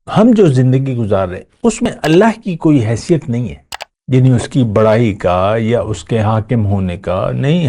ہم جو زندگی گزار رہے ہیں اس میں اللہ کی کوئی حیثیت نہیں ہے، یعنی اس کی بڑائی کا یا اس کے حاکم ہونے کا نہیں،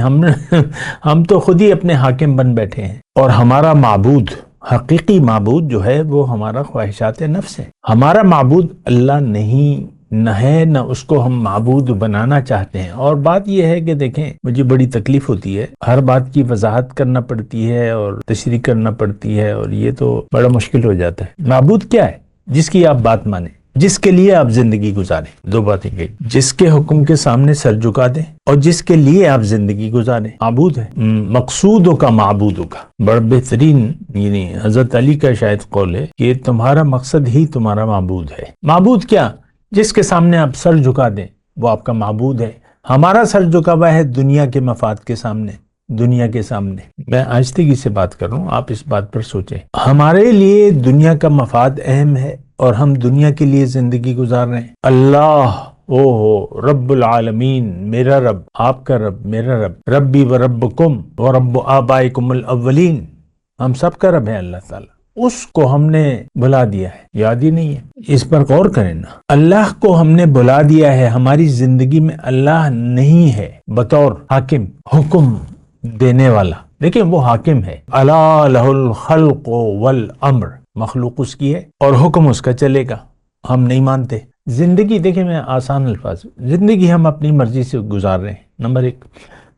ہم تو خود ہی اپنے حاکم بن بیٹھے ہیں، اور ہمارا معبود، حقیقی معبود جو ہے وہ ہمارا خواہشات نفس ہے۔ ہمارا معبود اللہ نہیں نہ ہے، نہ اس کو ہم معبود بنانا چاہتے ہیں۔ اور بات یہ ہے کہ دیکھیں، مجھے بڑی تکلیف ہوتی ہے، ہر بات کی وضاحت کرنا پڑتی ہے اور تشریح کرنا پڑتی ہے، اور یہ تو بڑا مشکل ہو جاتا ہے۔ معبود کیا ہے؟ جس کی آپ بات مانیں، جس کے لیے آپ زندگی گزاریں۔ دو باتیں گئی، جس کے حکم کے سامنے سر جھکا دیں اور جس کے لیے آپ زندگی گزاریں، معبود ہے۔ مقصودوں کا معبودوں کا بڑا بہترین، یعنی حضرت علی کا شاید قول ہے کہ تمہارا مقصد ہی تمہارا معبود ہے۔ معبود کیا؟ جس کے سامنے آپ سر جھکا دیں وہ آپ کا معبود ہے۔ ہمارا سر جھکا ہوا ہے دنیا کے مفاد کے سامنے، دنیا کے سامنے۔ میں آہستگی سے بات کر رہا ہوں، آپ اس بات پر سوچیں۔ ہمارے لیے دنیا کا مفاد اہم ہے اور ہم دنیا کے لیے زندگی گزار رہے ہیں۔ اللہ رب العالمین، میرا رب، آپ کا رب، میرا رب، ربی و ربکم و رب آبائکم الاولین، ہم سب کا رب ہے اللہ تعالیٰ۔ اس کو ہم نے بھلا دیا ہے، یاد ہی نہیں ہے۔ اس پر غور کریں نا، اللہ کو ہم نے بھلا دیا ہے، ہماری زندگی میں اللہ نہیں ہے بطور حاکم، حکم دینے والا۔ دیکھیں وہ حاکم ہے، الا لہ الخلق والامر، مخلوق اس کی ہے اور حکم اس کا چلے گا۔ ہم نہیں مانتے۔ زندگی، دیکھیں میں آسان الفاظ، زندگی ہم اپنی مرضی سے گزار رہے ہیں، نمبر ایک۔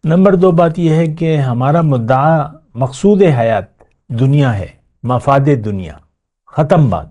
نمبر دو بات یہ ہے کہ ہمارا مدعا، مقصود حیات دنیا ہے، مفاد دنیا، ختم بات۔